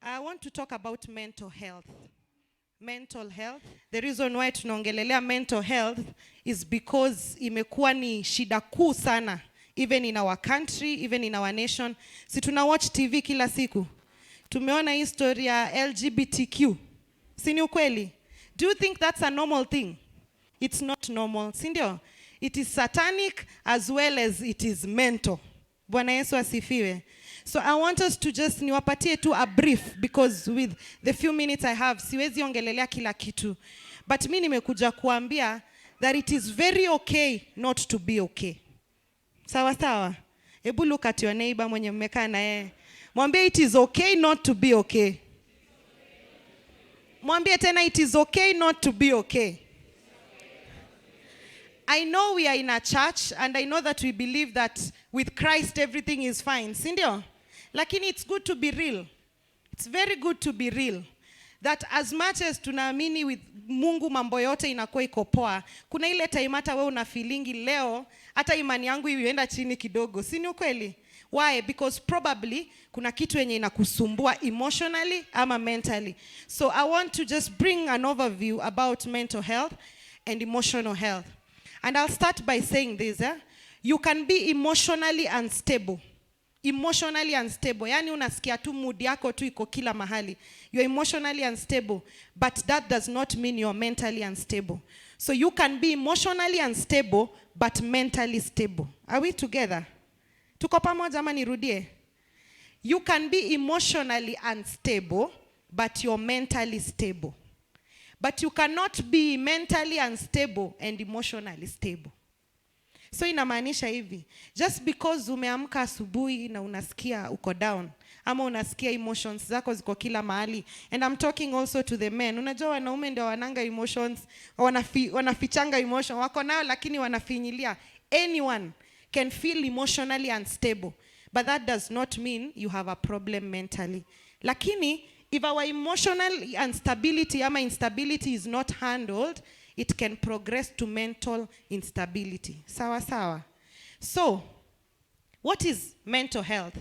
I want to talk about mental health. Mental health. The reason why tunaongelelea mental health is because imekuwa ni shida kuu sana, even in our country, even in our nation. Si tuna watch TV kila siku. Tumeona hii story ya LGBTQ. Si ni ukweli? Do you think that's a normal thing? It's not normal. Si ndio? It is satanic as well as it is mental. Bwana Yesu asifiwe. So I want us to just niwapatie tu a brief, because with the few minutes I have siwezi ongelelea kila kitu. But mimi nimekuja kuambia that it is very okay not to be okay. Sawa sawa? Hebu look at your neighbor mwenye mmekaa na yeye. Mwambie it is okay not to be okay. Mwambie tena it is okay not to be okay. I know we are in a church and I know that we believe that with Christ everything is fine. Sindio? Lakini it's good to be real. It's very good to be real. That as much as tunaamini with Mungu mambo yote inakuwa iko poa, kuna ile time hata wewe una feelingi leo hata imani yangu ienda chini kidogo. Si ni ukweli? Why? Because probably kuna kitu yenye inakusumbua emotionally ama mentally. So I want to just bring an overview about mental health and emotional health. And I'll start by saying this. You can be emotionally unstable. Emotionally unstable. Yani unasikia tu mood yako tu iko kila mahali. You're emotionally unstable. But that does not mean you're mentally unstable. So you can be emotionally unstable but mentally stable. Are we together? Tuko pamoja ama nirudie? You can be emotionally unstable but you're mentally stable. But you cannot be mentally unstable and emotionally stable. So inamaanisha hivi, just because umeamka asubuhi na unasikia uko down, ama unasikia emotions zako ziko kila mahali, and I'm talking also to the men. Unajua wanaume ndio wananga emotions, wanafichanga emotion, wako nayo lakini wanafinyilia. Anyone can feel emotionally unstable, but that does not mean you have a problem mentally. Lakini if our emotional instability ama instability is not handled, it can progress to mental instability. Sawa sawa. So, what is mental health?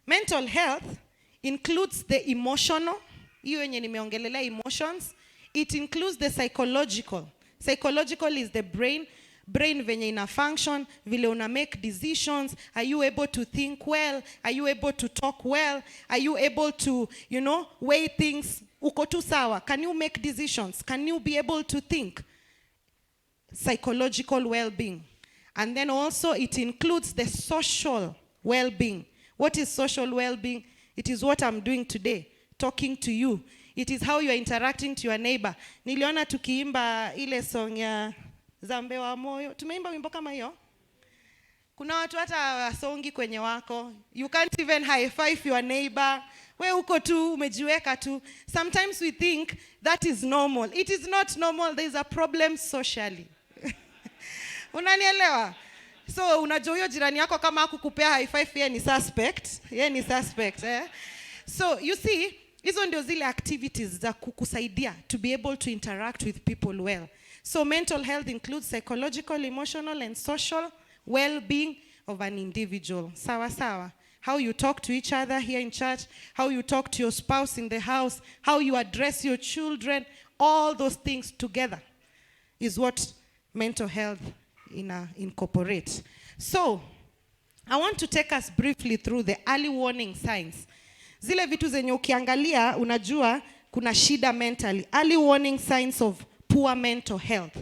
Mental health includes the emotional, hiyo yenye nimeongelelea emotions. It includes the psychological. Psychological is the brain venye ina function, vile una make decisions. Are you able to think well? Are you able to talk well? Are you able to, weigh things? Uko tu sawa? Can you make decisions? Can you be able to think? Psychological well-being. And then also it includes the social well-being. What is social well-being? It is what I'm doing today, talking to you. It is how you are interacting to your neighbor. Niliona tukiimba ile song ya Zambe wa moyo. Tumeimba wimbo kama hiyo? Kuna watu hata songi kwenye wako. You can't even high five your neighbor. We uko tu, umejiweka tu. Sometimes we think that is normal. It is not normal. There is a problem socially. Unanielewa? So unajua huyo jirani yako kama hakukupea high five, yeye ni suspect. Yeye ni suspect. So you see, hizo ndio zile activities za kukusaidia to be able to interact with people well. So mental health includes psychological, emotional, and social well-being of an individual. Sawa sawa. How you talk to each other here in church, how you talk to your spouse in the house, how you address your children, all those things together is what mental health incorporates. So, I want to take us briefly through the early warning signs. Zile vitu zenye ukiangalia unajua kuna shida mentally. Early warning signs of poor mental health.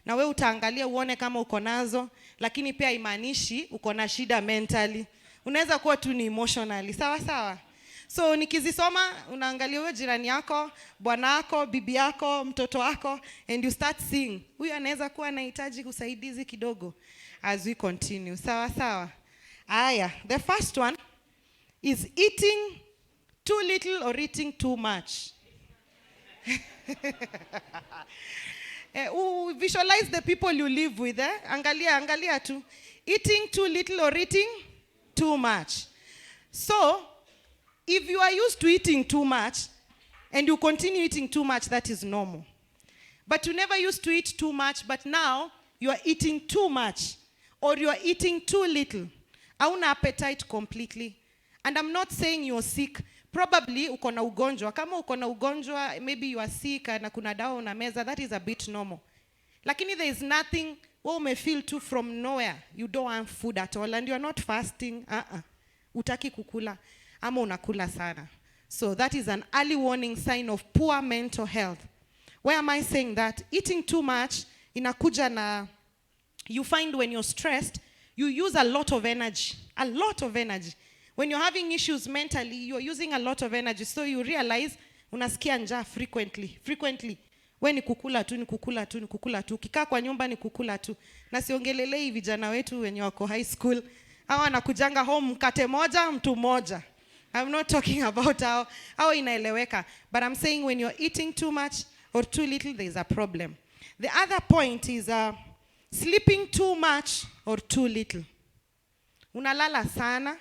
Na wewe utaangalia uone kama uko nazo, lakini pia imaanishi uko na shida mentally. Unaweza kuwa tu ni emotionally. Sawa sawa. So nikizisoma unaangalia wewe jirani yako, bwana yako, bibi yako, mtoto wako, and you start seeing huyu anaweza kuwa anahitaji usaidizi kidogo as we continue. Sawa sawa. Aya, the first one is eating too little or eating too much. Visualize the people you live with. Angalia tu. Eating too little or eating too much. So, if you are used to eating too much and you continue eating too much, that is normal. But you never used to eat too much, but now you are eating too much or you are eating too little. Hauna appetite completely. And I'm not saying you're sick. probably uko na ugonjwa. Kama uko na ugonjwa, maybe you are sick na kuna dawa unameza, that is a bit normal. Lakini there is nothing wewe umefeel to from nowhere, you don't want food at all and you are not fasting, utaki kukula ama unakula sana. So that is an early warning sign of poor mental health. Why am I saying that? Eating too much inakuja na, you find when you're stressed, you use a lot of energy. A lot of energy. When you're having issues mentally, you're using a lot of energy. So you realize, unasikia njaa frequently. When ni kukula tu. Kikaa kwa nyumba ni kukula tu. Na siongelelei vijana wetu wenye wako high school. Hawa nakujanga home mkate moja, mtu moja. I'm not talking about how inaeleweka. But I'm saying when you're eating too much or too little, there's a problem. The other point is sleeping too much or too little. Unalala sana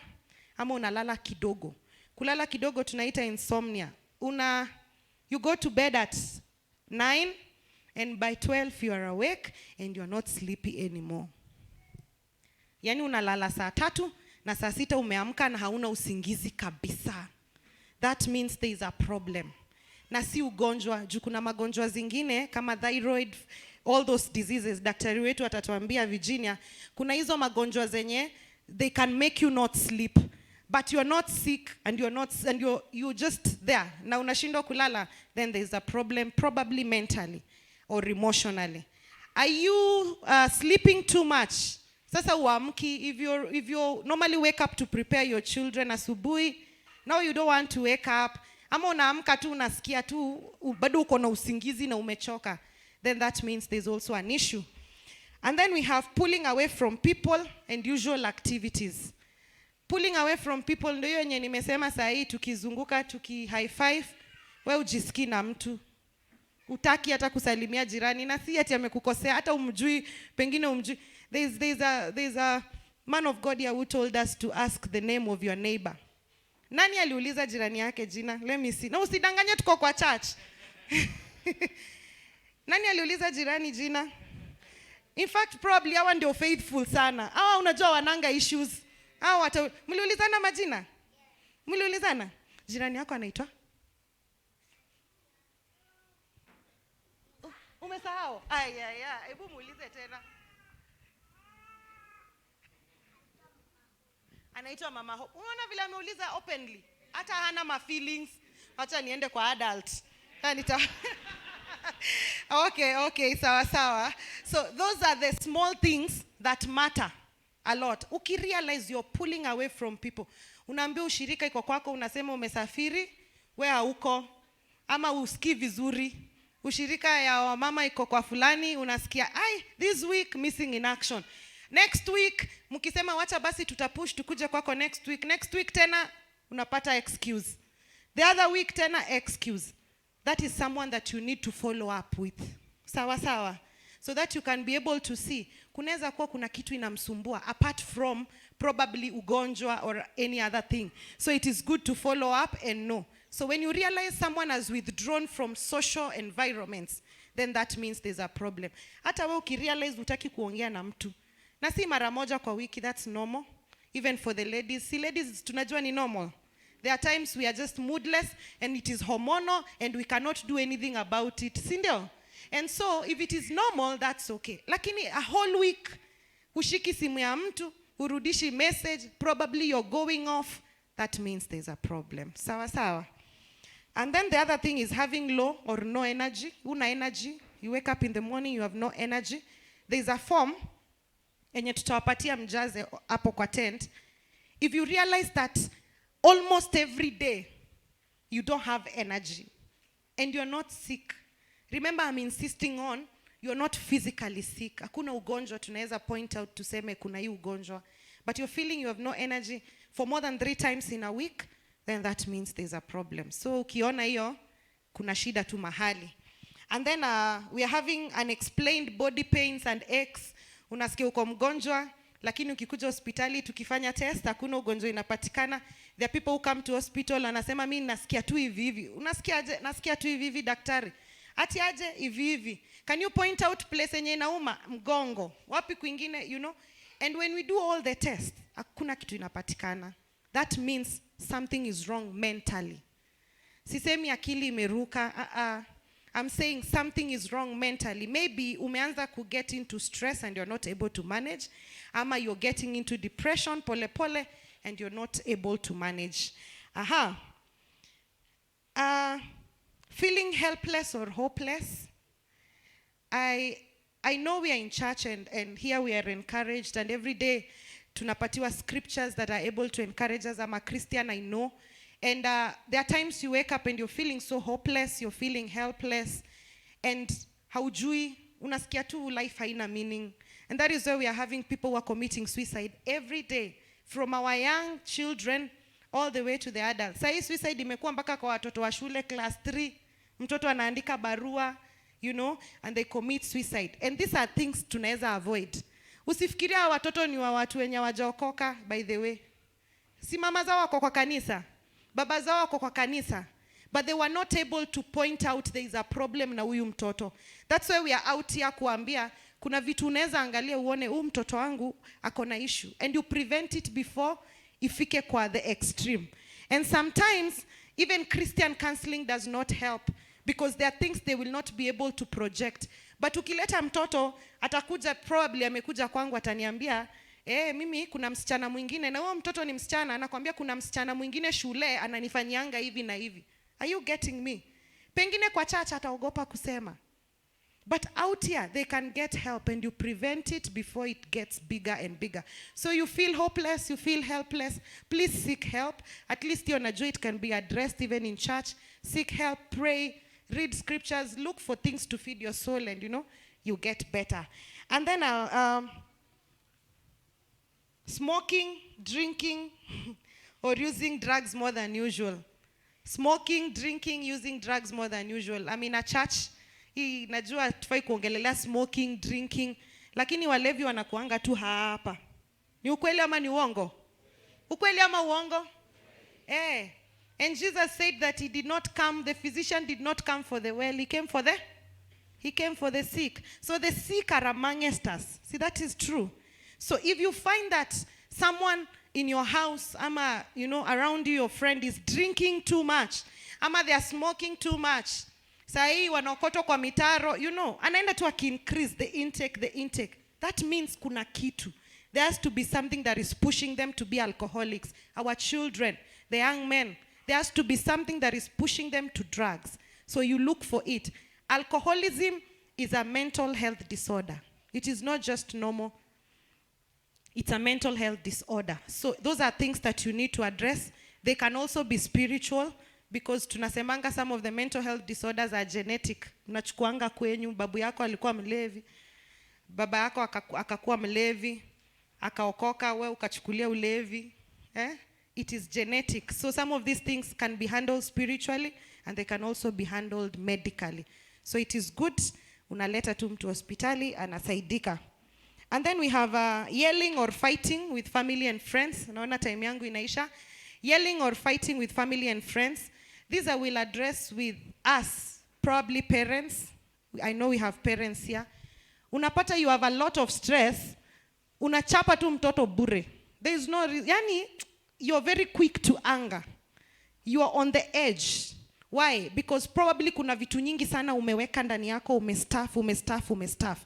ama unalala kidogo. Kulala kidogo tunaita insomnia. You go to bed at 9 and by 12 you are awake and you're not sleepy anymore. Yani unalala saa 3 na saa 6 umeamka na hauna usingizi kabisa. That means there is a problem. Na si ugonjwa, juu kuna magonjwa zingine kama thyroid, all those diseases, daktari wetu atatuambia Virginia, kuna hizo magonjwa zenye they can make you not sleep, but you're not sick and you're just there. Na unashindwa kulala, then there's a problem, probably mentally or emotionally. Are you sleeping too much? Sasa uamki, if you normally wake up to prepare your children asubuhi, now you don't want to wake up, ama unaamka tu unasikia tu bado uko na usingizi na umechoka, then that means there's also an issue. And then we have pulling away from people and usual activities. Pulling away from people ndio yenye nimesema saa hii, tukizunguka high five, wewe ujisikii na mtu. Utaki hata kusalimia jirani, na si ati amekukosea hata umjui, pengine umjui. There's a man of God here who told us to ask the name of your neighbor. Nani aliuliza jirani yake jina? Let me see. Na usidanganye tuko kwa church. Nani aliuliza jirani jina? In fact, probably hawa ndio faithful sana. Hawa unajua wananga issues. Hawa mliulizana majina? Mliulizana? Jirani yako anaitwa? Umesahau? Hebu muulize tena. Anaitwa Mama Hope. Unaona vile ameuliza openly. Hata hana ma feelings. Acha niende kwa adult. Okay, sawa. So those are the small things that matter a lot. Ukirealize you're pulling away from people. Unaambia ushirika iko kwako, unasema umesafiri, wewe hauko, ama usikii vizuri. Ushirika ya wamama iko kwa fulani, unasikia, this week missing in action. Next week, mkisema wacha basi tutapush tukuje kwako next week tena unapata excuse. The other week tena excuse. That is someone that you need to follow up with. Sawa. So that you can be able to see. Kunaweza kuwa kuna kitu inamsumbua apart from probably ugonjwa or any other thing. So it is good to follow up and know. So when you realize someone has withdrawn from social environments, then that means there's a problem. Hata wewe ukirealize hutaki kuongea na mtu. Na si mara moja kwa wiki, that's normal. Even for the ladies. Si ladies tunajua ni normal. There are times we are just moodless and it is hormonal and we cannot do anything about it. Sindio? And so if it is normal, that's okay. Lakini a whole week, ushiki simu ya mtu, urudishi message, probably you're going off, that means there's a problem. Sawa. And then the other thing is having low or no energy. Una energy. You wake up in the morning, you have no energy. There's a form, enye tutawapatia mjaze hapo kwa tent. If you realize that almost every day you don't have energy and you're not sick, remember I'm insisting on you're not physically sick. Hakuna ugonjwa tunaweza point out tuseme kuna hii ugonjwa, but you're feeling you have no energy for more than 3 times in a week, then that means there's a problem. So ukiona hiyo kuna shida tu mahali. And then we are having unexplained body pains and aches. Unasikia uko mgonjwa, lakini ukikuja hospitali tukifanya test hakuna ugonjwa inapatikana. There are people who come to hospital anasema mimi nasikia tu hivi. Unasikia aje? Nasikia tu hivi daktari. Ati aje hivi. Can you point out place yenye inauma? Mgongo. Wapi kwingine, you know? And when we do all the tests, hakuna kitu inapatikana. that means something is wrong mentally. Sisemi akili imeruka. I'm saying something is wrong mentally. Maybe umeanza to get into stress and you're not able to manage. Ama you're getting into depression, pole pole, and you're not able to manage. Feeling helpless or hopeless. I know we are in church and here we are encouraged, and every day tunapatiwa scriptures that are able to encourage us. I'm a Christian, I know. And there are times you wake up and you're feeling so hopeless, you're feeling helpless, and haujui, unasikia tu life haina meaning. And that is why we are having people who are committing suicide every day, from our young children all the way to the adults. Sai suicide imekuwa mpaka kwa watoto wa shule class 3, mtoto anaandika barua, and they commit suicide. And these are things tunaweza avoid. Usifikiria watoto ni wa watu wenye wajaokoka, by the way. Si mama zao wako kwa kanisa, baba zao wako kwa kanisa, but they were not able to point out there is a problem na huyu mtoto. That's why we are out here kuambia kuna vitu unaweza angalia uone huyu mtoto wangu akona issue, and you prevent it before ifike kwa the extreme. And sometimes even Christian counseling does not help, because there are things they will not be able to project. But ukileta mtoto atakuja, probably amekuja kwangu ataniambia, mimi kuna msichana mwingine, na huyo mtoto ni msichana, anakuambia kuna msichana mwingine shule ananifanyianga hivi na hivi. Are you getting me? Pengine kwa church ataogopa kusema. But out here they can get help, and you prevent it before it gets bigger and bigger. So you feel hopeless, you feel helpless, please seek help. At least you know it can be addressed even in church. Seek help, pray, read scriptures, look for things to feed your soul, and you get better. And then smoking, drinking, or using drugs more than usual. Smoking, drinking, using drugs more than usual. I mean, a church, najua tufai kuongelelea smoking, drinking, lakini walevi wanakuanga tu hapa. Ni ukweli ama ni uongo? Ukweli ama uongo? And Jesus said that he did not come, the physician did not come for the well, he came for the sick. So the sick are amongst us. See, that is true. So if you find that someone in your house, ama, around you, your friend is drinking too much, ama they are smoking too much, sai wanaokoto kwa mitaro, anaenda tu increase the intake. That means kuna kitu. There has to be something that is pushing them to be alcoholics. Our children, the young men, there has to be something that is pushing them to drugs. So you look for it. Alcoholism is a mental health disorder. It is not just normal. It's a mental health disorder. So those are things that you need to address. They can also be spiritual, because tunasemanga some of the mental health disorders are genetic. Unachukuanga kwenyu, babu yako alikuwa mlevi, baba yako akakuwa mlevi, akaokoka, wewe ukachukulia ulevi. It is genetic. So some of these things can be handled spiritually, and they can also be handled medically. So it is good, unaleta tu mtu hospitali, anasaidika. And then we have yelling or fighting with family and friends. Naona time yangu inaisha. Yelling or fighting with family and friends. These I will address with us, probably parents. I know we have parents here. Unapata you have a lot of stress. Unachapa tu mtoto bure. There is no reason. Yani, you're very quick to anger. You are on the edge. Why? Because probably kuna vitu nyingi sana umeweka ndani yako, umestaff.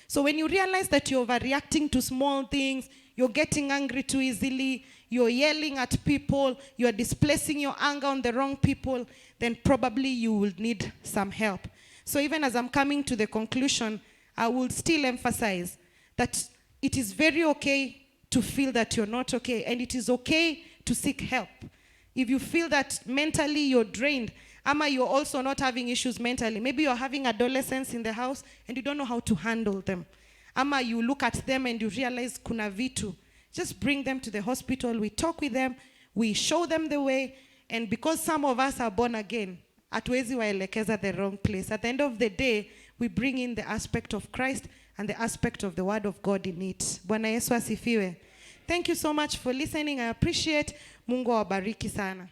So when you realize that you're overreacting to small things, you're getting angry too easily, you're yelling at people, you're displacing your anger on the wrong people, then probably you will need some help. So even as I'm coming to the conclusion, I will still emphasize that it is very okay to feel that you're not okay, and it is okay to seek help. If you feel that mentally you're drained, ama you're also not having issues mentally, maybe you're having adolescents in the house and you don't know how to handle them, ama you look at them and you realize kuna vitu, just bring them to the hospital, we talk with them, we show them the way, and because some of us are born again, hatuwezi waelekeza the wrong place. At the end of the day, we bring in the aspect of Christ and the aspect of the word of God in it. Bwana Yesu asifiwe. Thank you so much for listening. I appreciate. Mungu awabariki sana.